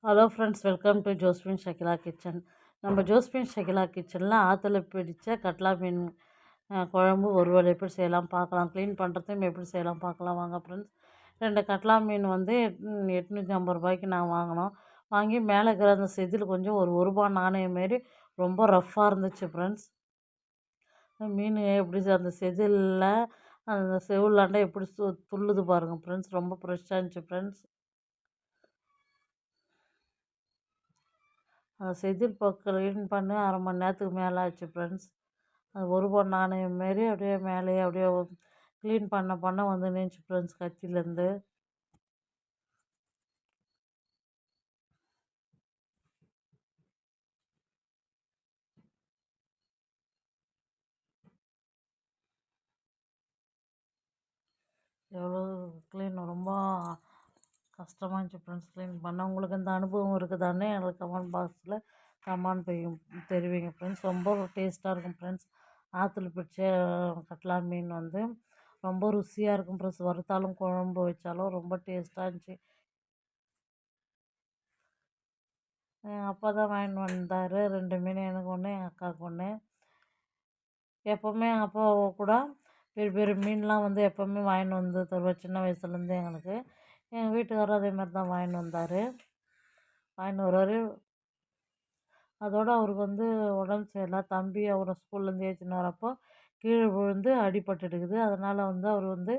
Hello friends, welcome to Josephine Shakila kitchen. நம்ம Josephine Shakila கிச்சனில் ஆற்றுல பிடிச்ச கட்லா மீன் குழம்பு ஒருவேளை எப்படி செய்யலாம் பார்க்கலாம். க்ளீன் பண்ணுறதும் எப்படி செய்யலாம் பார்க்கலாம் வாங்க ஃப்ரெண்ட்ஸ். 2 கட்லா மீன் வந்து 850 ரூபாய்க்கு நான் வாங்கினோம். வாங்கி மேலே இருக்கிற அந்த செதில் கொஞ்சம் ஒரு ரூபா நாணயம் மாரி ரொம்ப ரஃப்பாக இருந்துச்சு ஃப்ரெண்ட்ஸ். மீன் எப்படி அந்த செதிலில் அந்த செவுளாண்டை எப்படி துள்ளுது பாருங்கள் ஃப்ரெண்ட்ஸ். ரொம்ப ஃப்ரெஷ்ஷாக இருந்துச்சு ஃப்ரெண்ட்ஸ். அந்த செதில் க்ளீன் பண்ணி அரை மணி நேரத்துக்கு மேலே ஆச்சு ஃப்ரெண்ட்ஸ். அது ரூபா நாணயம் மாரி அப்படியே மேலேயே அப்படியே க்ளீன் பண்ண வந்து நின்றுச்சு ஃப்ரெண்ட்ஸ் கத்திலேருந்து. எவ்வளோ க்ளீன் ரொம்ப கஷ்டமாக இருந்துச்சு ஃப்ரெண்ட்ஸ் க்ளீன் பண்ண. உங்களுக்கு இந்த அனுபவம் இருக்குதானே எங்களுக்கு கமெண்ட் பாக்ஸில் கமெண்ட் தெரிவிங்க ஃப்ரெண்ட்ஸ். ரொம்ப டேஸ்ட்டாக இருக்கும் ஃப்ரெண்ட்ஸ். ஆற்றுல பிடிச்ச கட்லா மீன் வந்து ரொம்ப ருசியாக இருக்கும் ஃப்ரெண்ட்ஸ். வறுத்தாலும் குழம்பு வச்சாலும் ரொம்ப டேஸ்ட்டாக இருந்துச்சு. எங்கள் அப்பா தான் வாங்கிட்டு வந்தார் 2 மீன், எனக்கு ஒன்று எங்கள் அக்காவுக்கு ஒன்று. எப்போவுமே எங்கள் அப்பா கூட பெரிய பெரிய மீன்லாம் வந்து எப்போவுமே வாங்கிட்டு வந்து தருவார் சின்ன வயசுலேருந்தே எங்களுக்கு. எங்கள் வீட்டுக்காரரும் அதே மாதிரி தான் வாங்கிட்டு வந்தார், வாங்கிட்டு வருவார். அதோடு அவருக்கு வந்து உடம்பு சரியில்லை. தம்பி அவரை ஸ்கூல்லேருந்து ஏற்றின்னு வரப்போ கீழே விழுந்து அடிபட்டுடுக்குது. அதனால் வந்து அவர் வந்து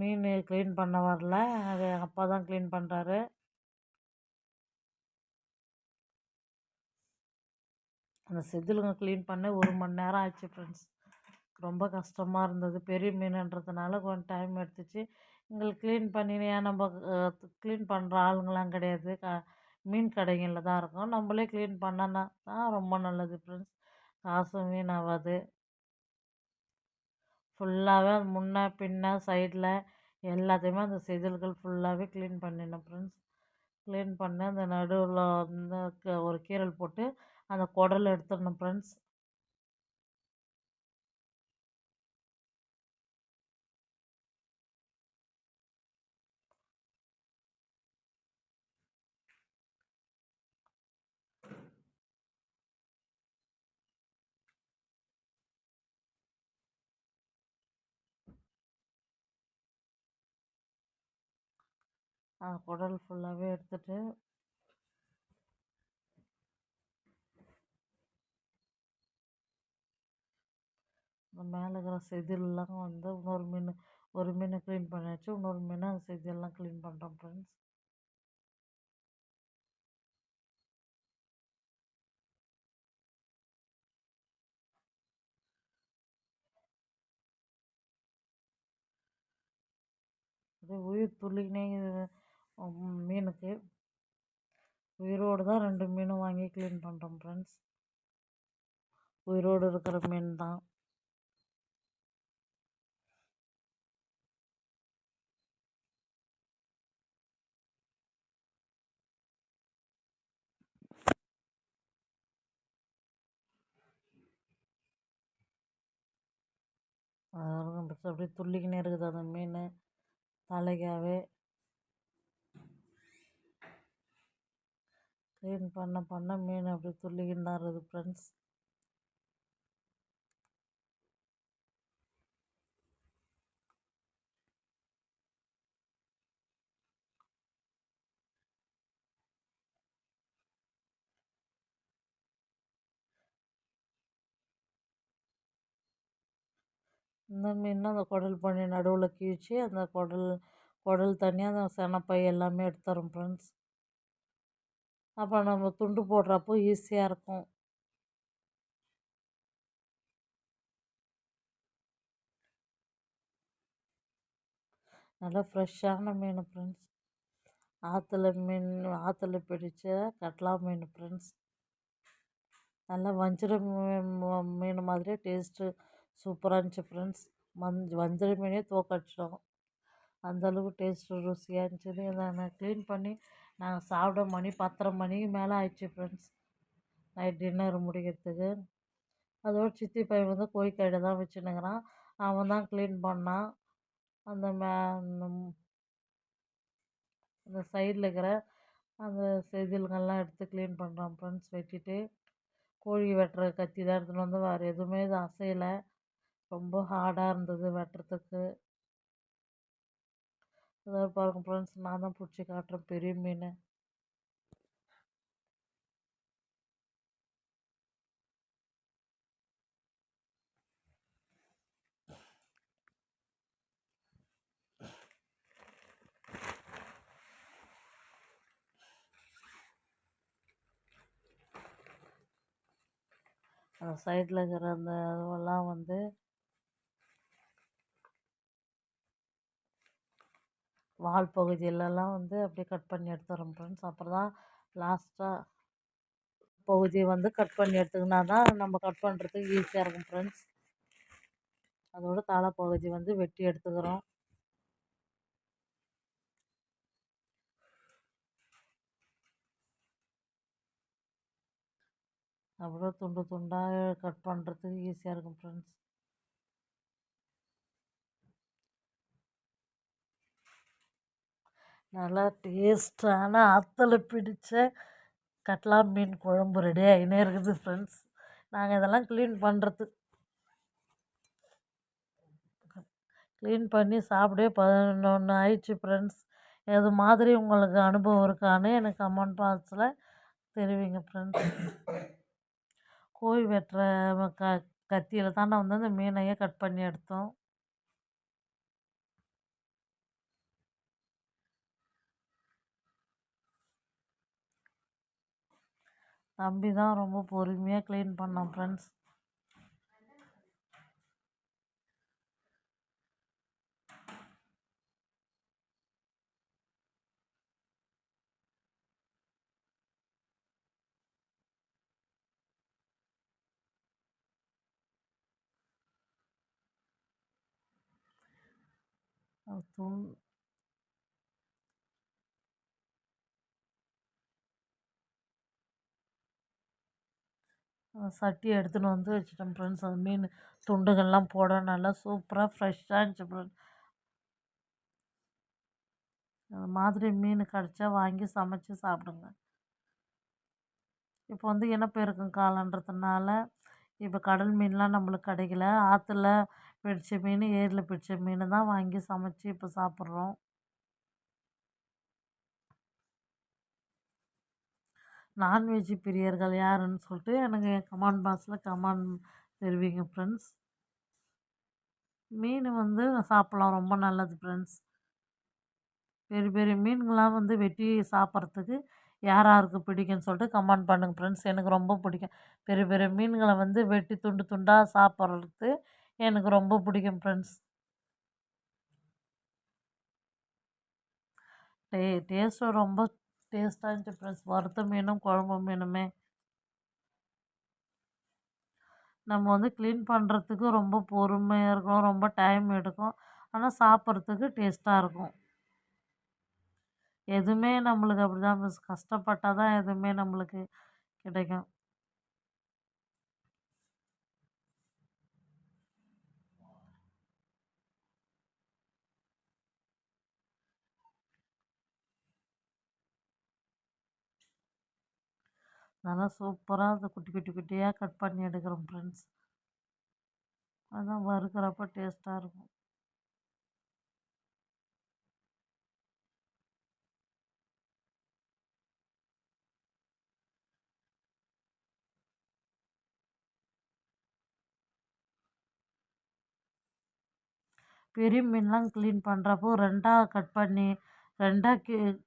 மீன் க்ளீன் பண்ண வரல. அது எங்கள் அப்பா தான் க்ளீன் பண்ணுறாரு. அந்த செதிலுங்க க்ளீன் பண்ண 1 மணி நேரம் ஆச்சு ஃப்ரெண்ட்ஸ். ரொம்ப கஷ்டமாக இருந்தது. பெரிய மீனுன்றதுனால கொஞ்சம் டைம் எடுத்துச்சு. எங்களுக்கு க்ளீன் பண்ணினு ஏன் நம்ம க்ளீன் பண்ணுற ஆளுங்களாம் கிடையாது, மீன் கடைகளில் தான் இருக்கோம். நம்மளே க்ளீன் பண்ணனா தான் ரொம்ப நல்லது ஃப்ரெண்ட்ஸ். காசும் வீணாகாது. ஃபுல்லாகவே முன்ன பின்ன சைடில் எல்லாத்தையுமே அந்த செதில்கள் ஃபுல்லாகவே க்ளீன் பண்ணிடணும் ஃப்ரெண்ட்ஸ். க்ளீன் பண்ணி அந்த நடுவில் வந்து ஒரு கீரல் போட்டு அந்த குடல் எடுத்துடணும் ஃப்ரெண்ட்ஸ். அந்த குடல் ஃபுல்லாகவே எடுத்துட்டு மேலே இருக்கிற செதிலெலாம் வந்து ஒரு மீனை க்ளீன் பண்ணியாச்சு. இன்னொரு மீனை அந்த செதிலெலாம் க்ளீன் பண்ணுறோம் ஃப்ரெண்ட்ஸ். அப்படியே உயிர் துள்ளிக்கினே மீனுக்கு உயிரோடு தான் 2 மீனும் வாங்கி க்ளீன் பண்ணுறோம் ஃப்ரெண்ட்ஸ். உயிரோடு இருக்கிற மீன் தான். அப்படியே துள்ளிக்கினே இருக்குது அந்த மீன் தலைக்காவே. க்ளீன் பண்ண மீன் அப்படியே துள்ளிக்கின்னு தான் இருக்குது ஃப்ரெண்ட்ஸ். இந்த மீன் அந்த குடல் பண்ணி நடுவில் கீழ்ச்சி அந்த குடல் தனியாக அந்த செனப்பை எல்லாமே எடுத்துறோம் ஃப்ரெண்ட்ஸ். அப்போ நம்ம துண்டு போடுறப்போ ஈஸியாக இருக்கும். நல்லா ஃப்ரெஷ்ஷான மீன் ஃப்ரெண்ட்ஸ். ஆற்றுல பிடிச்ச கட்லா மீன் ஃப்ரெண்ட்ஸ். நல்லா வஞ்சிரம் மீன் மாதிரியே டேஸ்ட்டு சூப்பராக இருந்துச்சு ஃப்ரெண்ட்ஸ். வஞ்சிரம் மீனே தோக்கடிச்சிடும், அந்தளவுக்கு டேஸ்ட்டு ருசியாக இருந்துச்சு. இதை நான் க்ளீன் பண்ணி நாங்கள் சாப்பிட மணி 10:30 மணிக்கு மேலே ஆயிடுச்சு ஃப்ரெண்ட்ஸ், நைட் டின்னர் முடிக்கிறதுக்கு. அதோட சித்தி பையன் வந்து கோழிக்கடை தான் வச்சுன்னுக்கிறான். அவன் தான் க்ளீன் பண்ணான். அந்த அந்த சைடில் இருக்கிற அந்த செதில்கள்லாம் எடுத்து க்ளீன் பண்ணுறோம் ஃப்ரெண்ட்ஸ். வெட்டிட்டு கோழி வெட்டுற கத்தி தான் எடுத்துன்னு வந்து, வேறு எதுவுமே இது அசையலை. ரொம்ப ஹார்டாக இருந்தது வெட்டுறதுக்கு. அதாவது பாருங்க ஃப்ரெண்ட்ஸ், நான் தான் பிடிச்சி காட்டுறேன் பெரிய மீன். அந்த சைடில் இருக்கிற அந்த இதுவெல்லாம் வந்து வால் பகுதியிலலாம் வந்து அப்படியே கட் பண்ணி எடுத்துடுறோம் ஃப்ரெண்ட்ஸ். அப்புறம் தான் லாஸ்ட்டாக பகுதியை வந்து கட் பண்ணி எடுத்துக்கினா தான் நம்ம கட் பண்ணுறதுக்கு ஈஸியாக இருக்கும் ஃப்ரெண்ட்ஸ். அதோட தலை பகுதி வந்து வெட்டி எடுத்துக்கிறோம். அப்புறம் துண்டு துண்டாக கட் பண்ணுறதுக்கு ஈஸியாக இருக்கும் ஃப்ரெண்ட்ஸ். நல்லா டேஸ்டான ஆற்றுல பிடிச்ச கட்லா மீன் குழம்பு ரெடி ஆகினே இருக்குது ஃப்ரெண்ட்ஸ். நாங்கள் இதெல்லாம் க்ளீன் பண்ணி சாப்பிடவே 11 ஆயிடுச்சு ஃப்ரெண்ட்ஸ். இது மாதிரி உங்களுக்கு அனுபவம் இருக்கான்னு எனக்கு கமெண்ட் பாக்ஸில் தெரிவிங்க ஃப்ரெண்ட்ஸ். கோழி வெட்டுற கத்தியில் தான் நான் வந்து அந்த மீனையே கட் பண்ணி எடுத்தோம். தம்பி தான் ரொம்ப பொறுமையாக க்ளீன் பண்ணோம் ஃப்ரெண்ட்ஸ். சட்டி எடுத்துன்னு வந்து வச்சுட்டேன் ஃப்ரெண்ட்ஸ். அந்த மீன் துண்டுகள்லாம் போட நல்லா சூப்பராக ஃப்ரெஷ்ஷாக இருந்துச்சு ஃப்ரெண்ட்ஸ். அது மாதிரி மீன் கிடச்சா வாங்கி சமைச்சு சாப்பிடுங்க. இப்போ வந்து இனப்பெருக்கம் காலன்றதுனால இப்போ கடல் மீன்லாம் நம்மளுக்கு கிடைக்கல. ஆற்றுல பிடிச்ச மீன், ஏரியில் பிடிச்ச மீன் தான் வாங்கி சமைச்சு இப்போ சாப்பிட்றோம். நான்வெஜ் பிரியர்கள் யாருன்னு சொல்லிட்டு எனக்கு கமெண்ட் பாக்ஸில் கமெண்ட் தெரிவிங்க ஃப்ரெண்ட்ஸ். மீன் வந்து சாப்பிட்லாம், ரொம்ப நல்லது ஃப்ரெண்ட்ஸ். பெரிய பெரிய மீன்கள்லாம் வந்து வெட்டி சாப்பிட்றதுக்கு யார் யாருக்கு பிடிக்கும்னு சொல்லிட்டு கமெண்ட் பண்ணுங்கள் ஃப்ரெண்ட்ஸ். எனக்கு ரொம்ப பிடிக்கும். பெரிய பெரிய மீன்களை வந்து வெட்டி துண்டு துண்டாக சாப்பிட்றது எனக்கு ரொம்ப பிடிக்கும் ஃப்ரெண்ட்ஸ். டேஸ்ட்டும் ரொம்ப டேஸ்ட்டாக இருந்துச்சு ஃப்ரெண்ட்ஸ். வறுத்த மீனும் குழம்பு மீனுமே நம்ம வந்து க்ளீன் பண்ணுறதுக்கு ரொம்ப பொறுமையாக இருக்கும், ரொம்ப டைம் எடுக்கும். ஆனால் சாப்பிட்றதுக்கு டேஸ்ட்டாக இருக்கும். எதுவுமே நம்மளுக்கு அப்படி தான் மிஸ், கஷ்டப்பட்டால் தான் எதுவுமே நம்மளுக்கு கிடைக்கும். நல்லா சூப்பராக அதை குட்டி குட்டி குட்டியாக கட் பண்ணி எடுக்கிறோம் ஃப்ரெண்ட்ஸ். அதான் வறுக்கிறப்ப டேஸ்ட்டாக இருக்கும். பெரிய மீன்லாம் க்ளீன் பண்ணுறப்போ ரெண்டாக கட் பண்ணி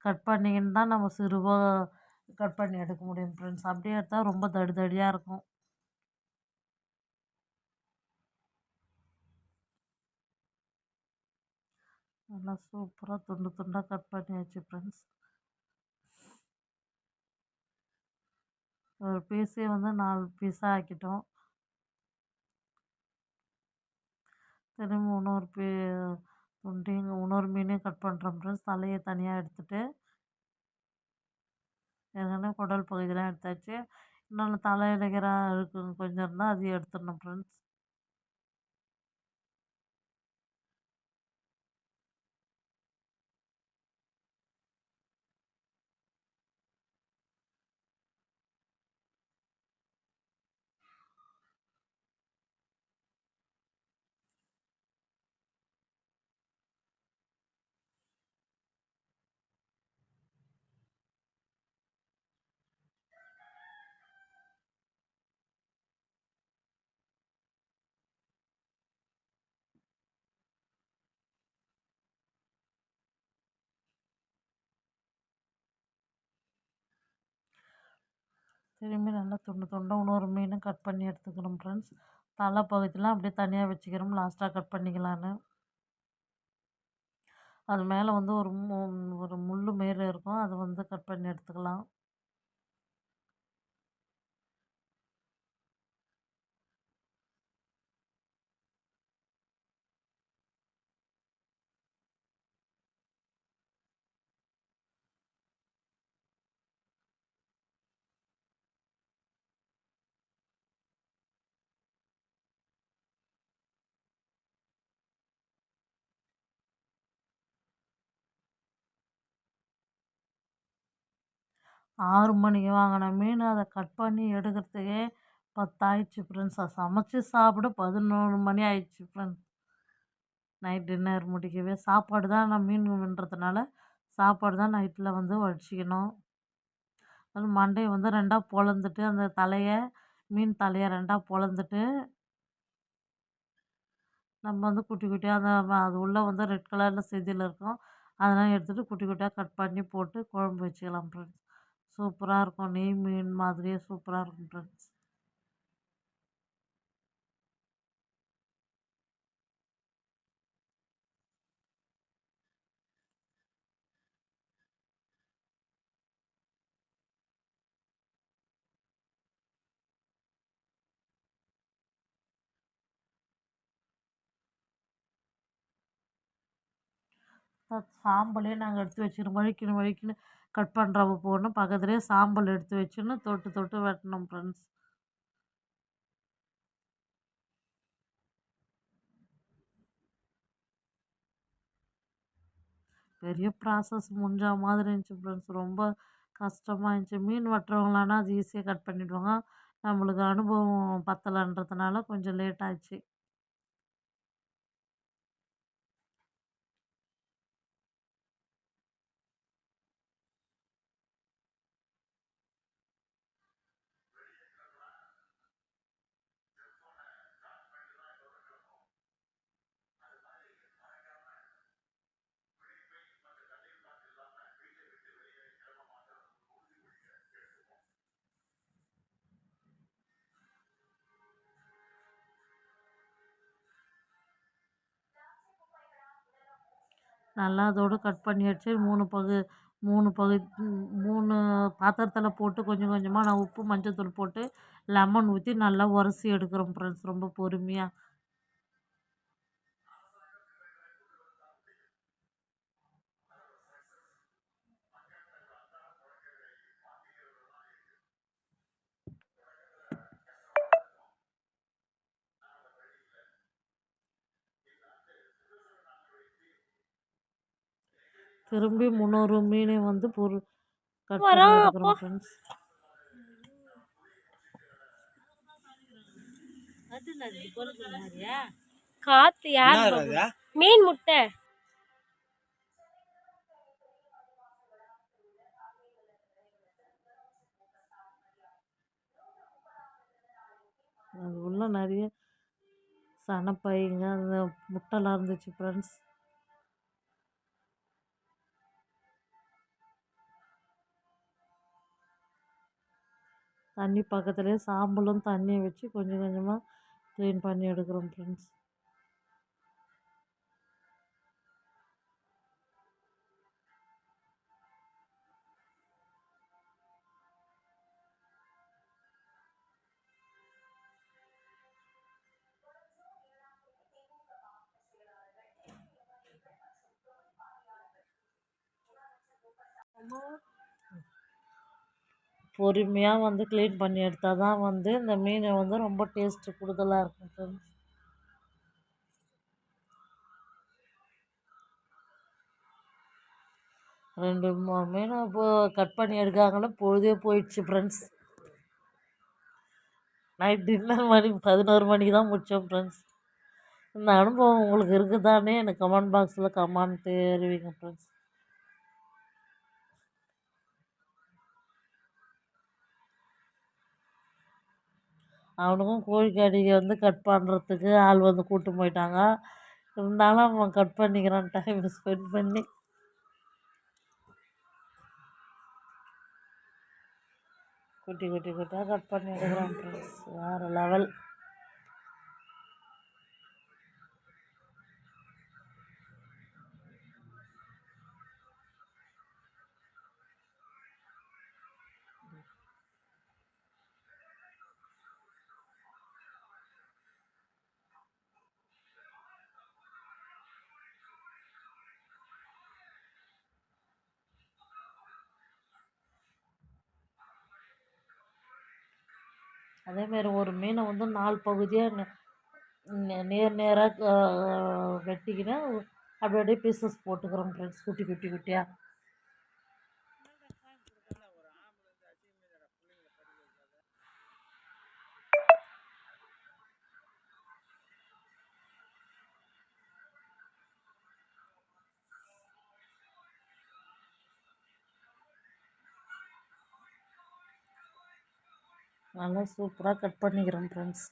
கட் பண்ணிக்கின்னு தான் நம்ம சிறுவாக கட் பண்ணி எடுக்க முடியும் ஃப்ரெண்ட்ஸ். அப்படியே எடுத்தால் ரொம்ப தடி தடியாக இருக்கும். நல்லா சூப்பராக துண்டு துண்டாக கட் பண்ணியாச்சு ஃப்ரெண்ட்ஸ். ஒரு பீஸே வந்து 4 பீஸாக ஆக்கிட்டோம். திரும்ப இன்னொரு மீனையும் கட் பண்ணுறோம் ஃப்ரெண்ட்ஸ். தலையை தனியாக எடுத்துகிட்டு ஏற்கனவே குடல் பகுதியெலாம் எடுத்தாச்சு. இன்னொன்று தலை இருக்கிற இருக்குங்க கொஞ்சம் இருந்தால் அதையும் எடுத்துடணும் ஃப்ரெண்ட்ஸ். திரும்பி நல்லா துண்டு துண்டாக இன்னொரு மீனும் கட் பண்ணி எடுத்துக்கிறோம் ஃப்ரெண்ட்ஸ். தலை பகுதியெலாம் அப்படியே தனியாக வச்சுக்கிறோம், லாஸ்ட்டாக கட் பண்ணிக்கலான்னு. அது மேலே வந்து ஒரு முள் மாரி இருக்கும், அதை வந்து கட் பண்ணி எடுத்துக்கலாம். 6 மணிக்கு வாங்கின மீன் அதை கட் பண்ணி எடுக்கிறதுக்கே 10 ஆயிடுச்சு ஃப்ரெண்ட்ஸ். அதை சமைச்சு சாப்பிட 11 மணி ஆயிடுச்சு ஃப்ரெண்ட்ஸ். நைட் டின்னர் முடிக்கவே சாப்பாடு தான், நான் மீன்ன்றதுனால சாப்பாடு தான் நைட்டில் வந்து வடிச்சிக்கணும். அது மண்டையை வந்து ரெண்டாக பொளந்துட்டு, அந்த தலையை மீன் தலையை ரெண்டாக பொளந்துட்டு, நம்ம வந்து குட்டி குட்டியாக அது உள்ளே வந்து ரெட் கலரில் செதில் இருக்கும், அதெல்லாம் எடுத்துகிட்டு குட்டி குட்டியாக கட் பண்ணி போட்டு குழம்பு வச்சுக்கலாம் ஃப்ரெண்ட்ஸ். சூப்பராக இருக்கும், நெய் மீன் மாதிரியே சூப்பராக இருக்கும் ஃப்ரெண்ட்ஸ். சாம்பலே நாங்கள் எடுத்து வச்சுக்கிறோம், வழிக்கணும் வழிக்கணும் கட் பண்ணுறப்ப போடணும், பக்கத்துலேயே சாம்பல் எடுத்து வச்சுன்னு தொட்டு தொட்டு வெட்டணும் ஃப்ரெண்ட்ஸ். பெரிய ப்ராசஸ் முடிஞ்ச மாதிரி இருந்துச்சு ஃப்ரெண்ட்ஸ், ரொம்ப கஷ்டமாக இருந்துச்சு. மீன் வெட்டுறவங்களானா அது ஈஸியாக கட் பண்ணிவிடுவாங்க, நம்மளுக்கு அனுபவம் பத்தலைன்றதுனால கொஞ்சம் லேட் ஆச்சு. நல்லா அதோடு கட் பண்ணி வச்சு 3 பாத்திரத்தில் போட்டு கொஞ்சம் கொஞ்சமாக நான் உப்பு மஞ்சத்தூள் போட்டு லெமன் ஊற்றி நல்லா உரசி எடுக்கிறோம் ஃப்ரெண்ட்ஸ், ரொம்ப பொறுமையாக. திரும்பி 300 மீனை வந்து கட் பண்ணி எடுக்கிறோம் ஃப்ரெண்ட்ஸ். காத்து யார் மீன் முட்டை அது உள்ள நிறைய சனப்பைங்க அந்த முட்டைலாம் இருந்துச்சு ஃப்ரெண்ட்ஸ். தண்ணி பக்கத்துலேயே சாம்பலும் தண்ணியை வச்சு கொஞ்சம் கொஞ்சமாக க்ளீன் பண்ணி எடுக்கிறோம் ஃப்ரெண்ட்ஸ். பொறுமையாக வந்து க்ளீன் பண்ணி எடுத்தால் தான் வந்து இந்த மீன் வந்து ரொம்ப டேஸ்ட்டு கூடுதலாக இருக்கும் ஃப்ரெண்ட்ஸ். ரெண்டு மீன் கட் பண்ணி எடுக்காங்களே பொழுதே போயிடுச்சு ஃப்ரெண்ட்ஸ். நைட் டின்னர் 11 மணிக்கு தான் முடித்தோம் ஃப்ரெண்ட்ஸ். இந்த அனுபவம் உங்களுக்கு இருக்குதானே எனக்கு கமெண்ட் பாக்ஸில் கமெண்ட் தெரிவிங்க ஃப்ரெண்ட்ஸ். அவனுக்கும் கோழிக்கறியை வந்து கட் பண்ணுறதுக்கு ஆள் வந்து கூப்பிட்டு போயிட்டாங்க, இருந்தாலும் அவன் கட் பண்ணிக்கிறான் டைம் ஸ்பெண்ட் பண்ணி. குட்டி குட்டி குட்டியாக கட் பண்ணி எடுக்கிறோம் ஃப்ரெண்ட்ஸ். வேறு லெவல். அதேமாரி ஒரு மீனை வந்து 4 பகுதியாக நேராக வெட்டிக்கின்னு அப்படியே பீசஸ் போட்டுக்கிறோம் ஃப்ரெண்ட்ஸ், குட்டி குட்டி குட்டியாக. நல்லா சூப்பராக கட் பண்ணிக்கிறோம் ஃப்ரெண்ட்ஸ்.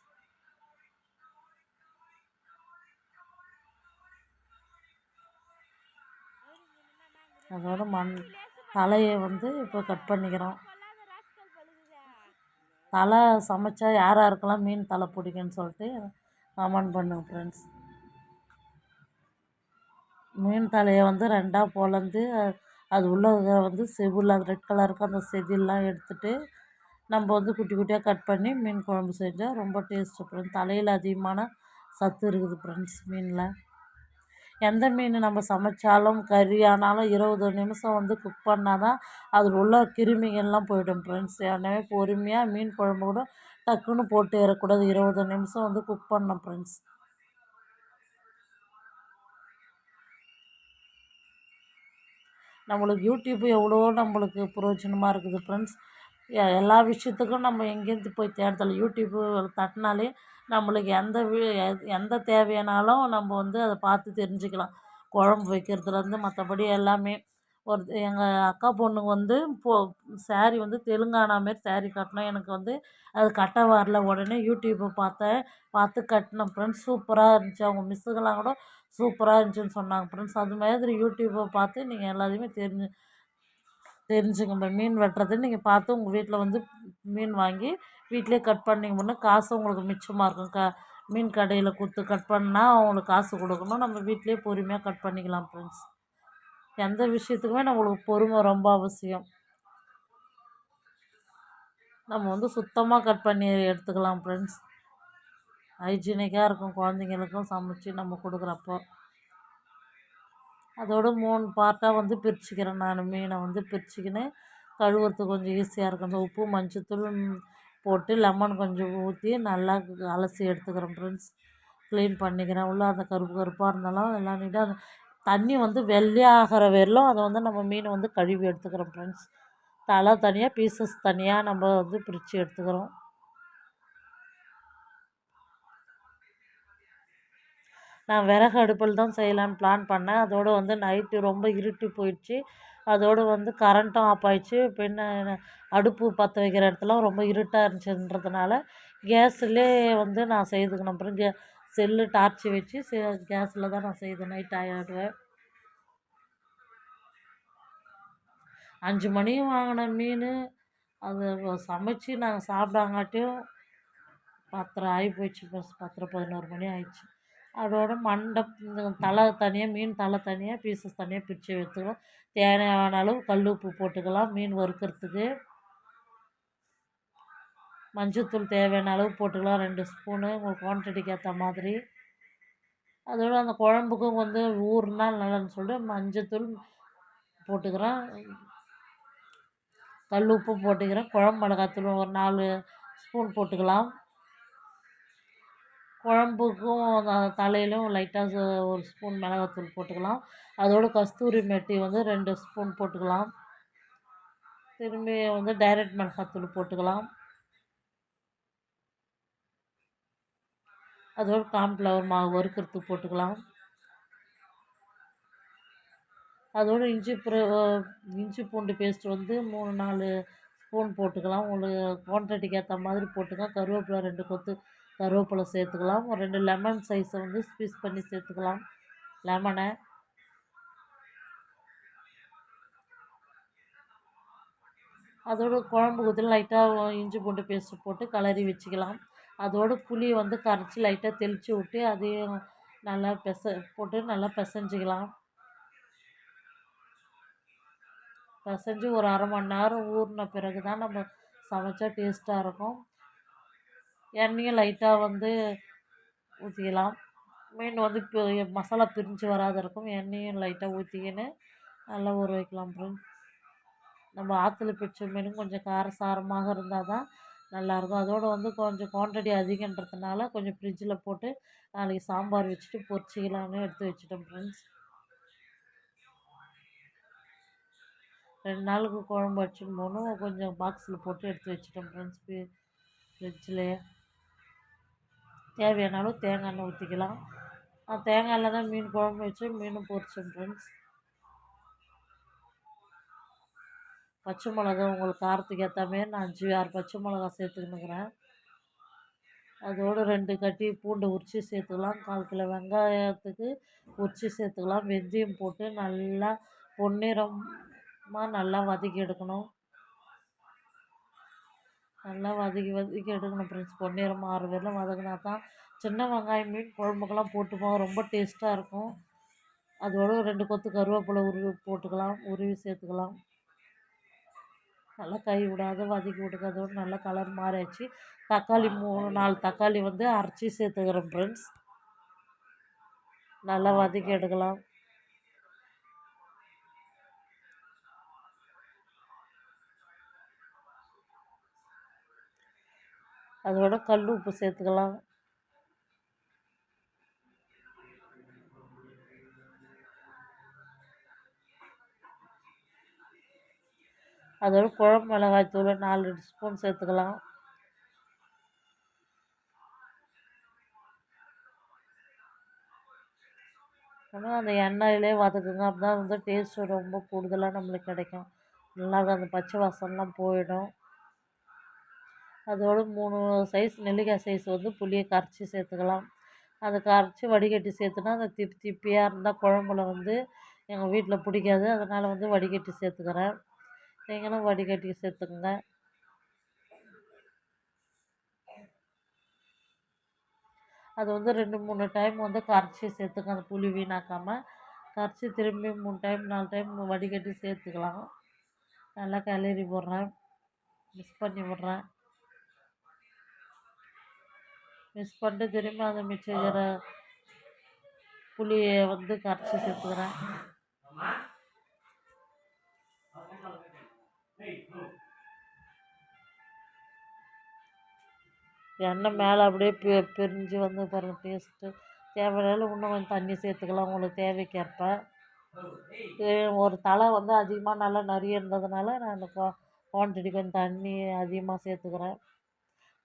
அதோட தலையை வந்து இப்போ கட் பண்ணிக்கிறோம். தலை சமைச்சா யார் யாருக்கெல்லாம் மீன் தலை பிடிக்குன்னு சொல்லிட்டு கமெண்ட் பண்ணுங்க ஃப்ரெண்ட்ஸ். மீன் தலையை வந்து ரெண்டாக பொளந்து அது உள்ள வந்து செவுள் அது ரெட் கலருக்கு அந்த செதில்லாம் எடுத்துட்டு நம்ம வந்து குட்டி குட்டியாக கட் பண்ணி மீன் குழம்பு செஞ்சால் ரொம்ப டேஸ்ட்டு ஃப்ரெண்ட்ஸ். தலையில் அதிகமான சத்து இருக்குது ஃப்ரெண்ட்ஸ் மீனில். எந்த மீன் நம்ம சமைச்சாலும் கறி ஆனாலும் 20 நிமிஷம் வந்து குக் பண்ணால் தான் அதில் உள்ள கிருமிகள்லாம் போய்டும் ஃப்ரெண்ட்ஸ். எனவே பொறுமையாக மீன் குழம்பு கூட டக்குன்னு போட்டு ஏறக்கூடாது, 20 நிமிஷம் வந்து குக் பண்ணோம் ஃப்ரெண்ட்ஸ். நம்மளுக்கு யூடியூப்பு எவ்வளோ நம்மளுக்கு பிரயோஜனமாக இருக்குது ஃப்ரெண்ட்ஸ். எல்லா விஷயத்துக்கும் நம்ம எங்கேருந்து போய் தேடுதல், யூடியூப்பு தட்டினாலே நம்மளுக்கு எந்த தேவையானாலும் நம்ம வந்து அதை பார்த்து தெரிஞ்சுக்கலாம். குழம்பு வைக்கிறதுலேருந்து மற்றபடி எல்லாமே. எங்கள் அக்கா பொண்ணுங்க வந்து சாரீ வந்து தெலுங்கானா மாரி சாரீ கட்டினோம். எனக்கு வந்து அது கட்ட வரல. உடனே யூடியூப்பை பார்த்து கட்டினேன் ஃப்ரெண்ட்ஸ். சூப்பராக இருந்துச்சு. அவங்க மிஸ்ஸுங்கெல்லாம் கூட சூப்பராக இருந்துச்சுன்னு சொன்னாங்க ஃப்ரெண்ட்ஸ். அது மாதிரி யூடியூப்பை பார்த்து நீங்கள் எல்லாத்தையுமே தெரிஞ்சுக்கணும். மீன் வெட்டுறது நீங்கள் பார்த்து உங்கள் வீட்டில் வந்து மீன் வாங்கி வீட்டிலே கட் பண்ணிங்கன்னா காசு உங்களுக்கு மிச்சமாக இருக்கும். மீன் கடையில் கொடுத்து கட் பண்ணால் அவங்களுக்கு காசு கொடுக்கணும். நம்ம வீட்டிலே பொறுமையாக கட் பண்ணிக்கலாம் ஃப்ரெண்ட்ஸ். எந்த விஷயத்துக்குமே நம்மளுக்கு பொறுமை ரொம்ப அவசியம். நம்ம வந்து சுத்தமாக கட் பண்ணி எடுத்துக்கலாம் ஃப்ரெண்ட்ஸ். ஹைஜீனிக்காக இருக்கும் குழந்தைங்களுக்கும் சமைச்சு நம்ம கொடுக்குறப்போ. அதோடு 3 பார்ட்டாக வந்து பிரிச்சுக்கிறேன் நான். மீனை வந்து பிரிச்சுக்கின்னு கழுவுறதுக்கு கொஞ்சம் ஈஸியாக இருக்கும். அந்த உப்பு மஞ்சத்தூள் போட்டு லெமன் கொஞ்சம் ஊற்றி நல்லா அலசி எடுத்துக்கிறேன் ஃப்ரெண்ட்ஸ். க்ளீன் பண்ணிக்கிறேன். உள்ளே அந்த கருப்பு கருப்பாக இருந்தாலும் எல்லாம் நீட்டாக அந்த தண்ணி வந்து வெள்ளையாகிற வரலும் அதை வந்து நம்ம மீனை வந்து கழுவி எடுத்துக்கிறோம் ஃப்ரெண்ட்ஸ். தலை தனியாக பீசஸ் தனியாக நம்ம வந்து பிரித்து எடுத்துக்கிறோம். நான் விறகு அடுப்பில் தான் செய்யலான்னு பிளான் பண்ணேன். அதோடு வந்து நைட்டு ரொம்ப இருட்டி போயிடுச்சு. அதோடு வந்து கரண்ட்டும் ஆஃப் ஆயிடுச்சு. பின்ன அடுப்பு பற்ற வைக்கிற இடத்துல ரொம்ப இருட்டாக இருந்துச்சுன்றதுனால கேஸ்லே வந்து நான் செய்துக்கணும். அப்புறம் செல்லு டார்ச்சு வச்சு கேஸில் தான் நான் செய்தேன். நைட் ஆகிடுவேன். 5 மணிக்கு வாங்கின மீன் அதை சமைச்சு நாங்கள் சாப்பிடாங்காட்டியும் 10:30 ஆகி போயிடுச்சு பஸ். 10:30 11 மணி ஆயிடுச்சு. அதோட தலை தனியாக மீன் தலை தனியாக பீசஸ் தனியாக பிரித்து எடுத்துக்கலாம். தேவையான அளவு கல் உப்பு போட்டுக்கலாம். மீன் வறுக்கிறதுக்கு மஞ்சத்தூள் தேவையான அளவு போட்டுக்கலாம். 2 ஸ்பூனு உங்கள் குவான்டிட்டிக்கு ஏற்ற மாதிரி. அதோட அந்த குழம்புக்கும் வந்து ஊறுனா நல்லதுன்னு சொல்லிட்டு மஞ்சத்தூள் போட்டுக்கிறேன். கல் உப்பு போட்டுக்கிறேன். குழம்பு மிளகாத்தூள் ஒரு 4 ஸ்பூன் போட்டுக்கலாம். குழம்புக்கும் தலையிலும் லைட்டாக ஒரு ஸ்பூன் மிளகாத்தூள் போட்டுக்கலாம். அதோடு கஸ்தூரி மெட்டி வந்து 2 ஸ்பூன் போட்டுக்கலாம். திரும்பி வந்து டைரக்ட் மிளகாத்தூள் போட்டுக்கலாம். அதோடு கார்ன்ஃப்ளவர் மாவு வறுக்கிறதுக்கு போட்டுக்கலாம். அதோடு இஞ்சி பூண்டு பேஸ்ட் வந்து 3-4 ஸ்பூன் போட்டுக்கலாம். உங்களுக்கு குவான்டிட்டிக்கு ஏற்ற மாதிரி போட்டுக்கலாம். கருவேப்பிலை 2 கொத்து கருவேப்பிலை சேர்த்துக்கலாம். ஒரு 2 லெமன் சைஸை வந்து ஸ்குவீஸ் பண்ணி சேர்த்துக்கலாம். லெமனை அதோட குழம்பு ஊற்றி லைட்டாக இஞ்சி பூண்டு பேஸ்ட்டு போட்டு கிளறி வச்சுக்கலாம். அதோட புளி வந்து கரைச்சி லைட்டாக தெளித்து விட்டு அதையும் நல்லா போட்டு நல்லா பிசைஞ்சிக்கலாம். பிசைஞ்சு ஒரு அரை மணி நேரம் ஊறின பிறகு தான் நம்ம சமைச்சா டேஸ்ட்டாக இருக்கும். எண்ணெயும் லைட்டாக வந்து ஊற்றிக்கலாம். மீன் வந்து இப்போ மசாலா பிரிஞ்சு வராத இருக்கும். எண்ணெயும் லைட்டாக ஊற்றிக்கின்னு நல்லா ஊற வைக்கலாம் ஃப்ரெண்ட்ஸ். நம்ம ஆற்றுல பிடிச்ச மீன் கொஞ்சம் காரசாரமாக இருந்தால் தான் நல்லாயிருக்கும். அதோடு வந்து கொஞ்சம் குவான்டிட்டி அதிகன்றதுனால கொஞ்சம் ஃப்ரிட்ஜில் போட்டு நாளைக்கு சாம்பார் வச்சுட்டு பொரிச்சிக்கலான்னு எடுத்து வச்சுட்டேன் ஃப்ரெண்ட்ஸ். 2 நாளுக்கு குழம்பு வச்சுன்னு போகணும். கொஞ்சம் பாக்ஸில் போட்டு எடுத்து வச்சுட்டேன் ஃப்ரெண்ட்ஸ். ஃப்ரிட்ஜ்லேயே தேவையான அளவு தேங்காய் எண்ணெய் ஊற்றிக்கலாம். தேங்காய் எண்ணெய் தான் மீன் குழம்பு வச்சு மீனும் பொரிச்சேன் ஃப்ரெண்ட்ஸ். பச்சை மிளகா உங்களுக்கு காரத்துக்கு ஏற்ற மாரி நான் 5-6 பச்சை மிளகா சேர்த்துக்கின்னுக்கிறேன். அதோடு 2 கட்டி பூண்டு உரித்து சேர்த்துக்கலாம். 1/4 கிலோ வெங்காயத்துக்கு உரித்து சேர்த்துக்கலாம். வெந்தயம் போட்டு நல்லா பொன்னிறமாக நல்லா வதக்கி எடுக்கணும். நல்லா வதக்கி எடுக்கணும் ஃப்ரெண்ட்ஸ். பொன்னிறமாக ஆறு வரலும் வதக்கினா தான் சின்ன வெங்காயம் மீன் குழம்புக்கெல்லாம் போட்டுப்போம், ரொம்ப டேஸ்ட்டாக இருக்கும். அதோட 2 கொத்து கருவேப்பிலை போட்டுக்கலாம், உருவி சேர்த்துக்கலாம். நல்லா கை விடாத வதக்கி விட்டுக்க. அதோடு நல்லா கலர் மாறியாச்சு. தக்காளி 3-4 தக்காளி வந்து அரைச்சி சேர்த்துக்கிறேன் ஃப்ரெண்ட்ஸ். நல்லா வதக்கி எடுக்கலாம். அதோட கல் உப்பு சேர்த்துக்கலாம். அதோட குழம்பு மிளகாய் தூள் 4 ஸ்பூன் சேர்த்துக்கலாம். ஆனால் அந்த எண்ணெயிலே வதக்குங்க. அப்போ தான் வந்து டேஸ்ட்டு ரொம்ப கூடுதலாக நம்மளுக்கு கிடைக்கும். நல்லாயிருக்கும். அந்த பச்சை வாசம்லாம் போயிடும். அதோடு 3 சைஸ் நெல்லிக்காய் சைஸ் வந்து புளியை கரைச்சி சேர்த்துக்கலாம். அதை கரைச்சி வடிகட்டி சேர்த்துனா அந்த திப்பியாக இருந்தால் குழம்புல வந்து எங்கள் வீட்டில் பிடிக்காது. அதனால் வந்து வடிகட்டி சேர்த்துக்கிறேன். நீங்களும் வடிகட்டி சேர்த்துக்குங்க. அது வந்து 2-3 டைம் வந்து கரைச்சி சேர்த்துக்க. அந்த புளி வீணாக்காமல் கரைச்சி திரும்பி 3 டைம் 4 டைம் வடிகட்டி சேர்த்துக்கலாம். நல்லா கிளறி விட்றேன், மிக்ஸ் பண்ணி விட்றேன். மிக்ஸ் பண்ணிட்டு திரும்பி அந்த மிக்சரை புளியை வந்து கரைச்சி சேர்த்துக்கிறேன். எண்ணெய் மேலே அப்படியே பிரிஞ்சு வந்து பாருங்கள் டேஸ்ட்டு. தேவையான இன்னும் கொஞ்சம் தண்ணி சேர்த்துக்கலாம் உங்களுக்கு தேவைக்கேற்ப. ஒரு தலை வந்து அதிகமாக நல்லா நிறைய இருந்ததுனால நான் அந்த குவான்டிட்டி கொஞ்சம் தண்ணி அதிகமாக சேர்த்துக்கிறேன்.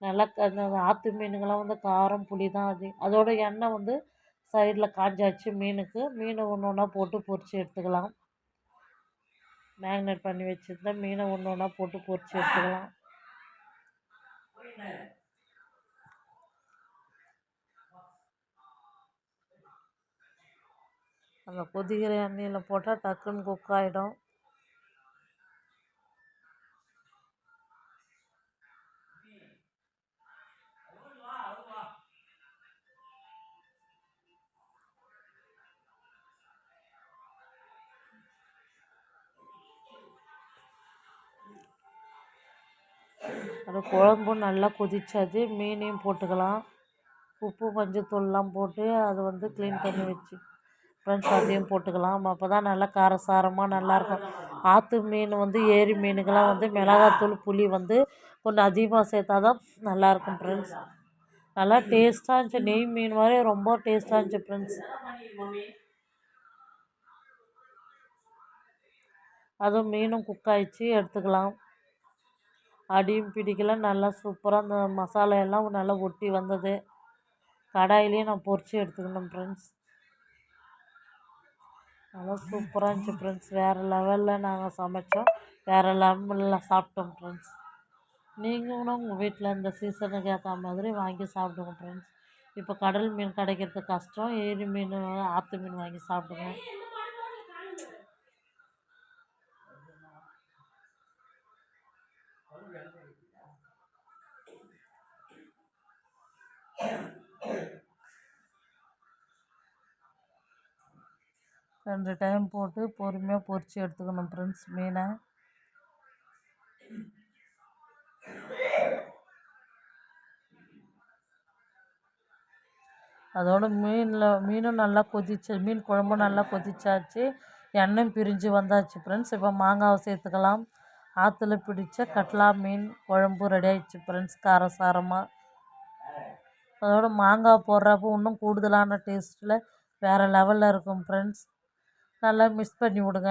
நல்லா அந்த ஆற்று மீனுங்கெல்லாம் வந்து காரம் புளி தான் அதோட எண்ணெய் வந்து சைடில் காஞ்சாச்சு. மீனை ஒன்று ஒன்றா போட்டு பொரித்து எடுத்துக்கலாம். மேக்னேட் பண்ணி வச்சுருந்தா மீனை ஒன்று ஒன்றா போட்டு பொரித்து எடுத்துக்கலாம். அந்த கொதிக்கிற எண்ணெயில் போட்டால் டக்குன்னு குக் ஆகிடும். அது குழம்பும் நல்லா கொதிச்சாது. மீனையும் போட்டுக்கலாம். உப்பு மஞ்சத்தூள்லாம் போட்டு அதை வந்து க்ளீன் பண்ணி வச்சு ஃப்ரெண்ட்ஸ் அதையும் போட்டுக்கலாம். அப்போ தான் நல்லா காரசாரமாக நல்லாயிருக்கும். ஆற்று மீன் வந்து ஏரி மீனுக்கெல்லாம் வந்து மிளகாத்தூள் புளி வந்து கொஞ்சம் அதிகமாக சேர்த்தா தான் நல்லாயிருக்கும் ஃப்ரெண்ட்ஸ். நல்லா டேஸ்ட்டாக இருந்துச்சு. நெய் மீன் மாதிரி ரொம்ப டேஸ்ட்டாக இருந்துச்சு ஃப்ரெண்ட்ஸ். அதுவும் மீனும் குக் ஆகிடுச்சு, எடுத்துக்கலாம். அடியும் பிடிக்கல. நல்லா சூப்பராக அந்த மசாலா எல்லாம் நல்லா ஒட்டி வந்தது. கடாயிலேயே நான் பொரித்து எடுத்துக்கணும் ஃப்ரெண்ட்ஸ். நல்லா சூப்பராக இருந்துச்சு ஃப்ரெண்ட்ஸ். வேறு லெவலில் நாங்கள் சமைச்சோம். வேறு லெவலில் சாப்பிட்டோம் ஃப்ரெண்ட்ஸ். நீங்களும் உங்கள் வீட்டில் இந்த சீசனுக்கு ஏற்ற மாதிரி வாங்கி சாப்பிடுங்க ஃப்ரெண்ட்ஸ். இப்போ கடல் மீன் கிடைக்கிறது கஷ்டம். ஏரி மீன் ஆற்று மீன் வாங்கி சாப்பிடுங்க. 2 டைம் போட்டு பொறுமையாக பொரித்து எடுத்துக்கணும் ஃப்ரெண்ட்ஸ் மீனை. அதோட மீனும் நல்லா கொதிச்சு, மீன் குழம்பும் நல்லா கொதிச்சாச்சு, எண்ணெயும் பிரிஞ்சு வந்தாச்சு ஃப்ரெண்ட்ஸ். இப்போ மாங்காவை சேர்த்துக்கலாம். ஆற்றுல பிடிச்ச கட்லா மீன் குழம்பு ரெடி ஆகிடுச்சு ஃப்ரெண்ட்ஸ், காரசாரமாக. அதோட மாங்காய் போடுறப்போ இன்னும் கூடுதலான டேஸ்ட்டில் வேறு லெவலில் இருக்கும் ஃப்ரெண்ட்ஸ். நல்லா மிக்ஸ் பண்ணி விடுங்க.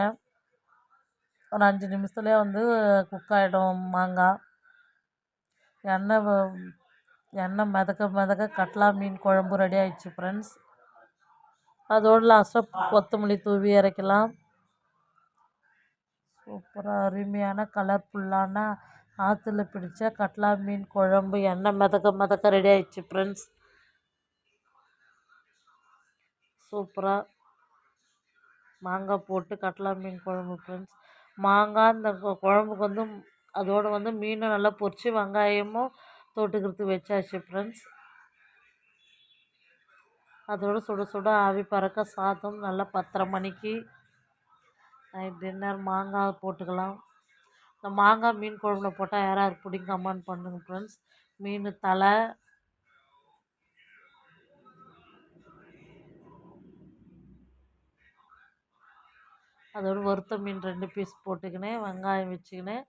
ஒரு 5 நிமிஷத்துலேயே வந்து குக் ஆகிடும் மாங்காய். எண்ணெய் மிதக்க கட்லா மீன் குழம்பு ரெடி ஆகிடுச்சு ஃப்ரெண்ட்ஸ். அதோடு லாஸ்ட்டாக கொத்தமல்லி தூவி இறக்கலாம். சூப்பராக அருமையான கலர்ஃபுல்லான ஆற்றுல பிடிச்ச கட்லா மீன் குழம்பு எண்ணெய் மிதக்க ரெடி ஆகிடுச்சு ஃப்ரெண்ட்ஸ். சூப்பராக மாங்காய் போட்டு கட்லா மீன் குழம்பு ஃப்ரெண்ட்ஸ். மாங்காய் இந்த குழம்புக்கு வந்து அதோடு வந்து மீனும் நல்லா பொரித்து வெங்காயமும் தொட்டுக்கிறதுக்கு வச்சாச்சு ஃப்ரெண்ட்ஸ். அதோடு சுட சுட ஆவி பறக்க சாதம் நல்லா 10:30 மணிக்கு நைட் டின்னர் மாங்காய் போட்டுக்கலாம். இந்த மாங்காய் மீன் குழம்புல போட்டால் யாராவது பிடிக்கும் கமெண்ட் பண்ணுங்கள் ஃப்ரெண்ட்ஸ். மீன் தலை, அதோடு வறுத்த மீன் 2 பீஸ் போட்டுக்கினேன், வெங்காயம் வச்சுக்கினேன்,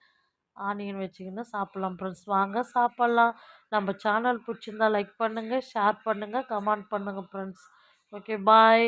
ஆனியன் வச்சுக்கின்னு சாப்பிட்லாம் ஃப்ரெண்ட்ஸ். வாங்க சாப்பிட்லாம். நம்ம சேனல் பிடிச்சிருந்தா லைக் பண்ணுங்கள், ஷேர் பண்ணுங்கள், கமெண்ட் பண்ணுங்கள் ஃப்ரெண்ட்ஸ். ஓகே, பாய்.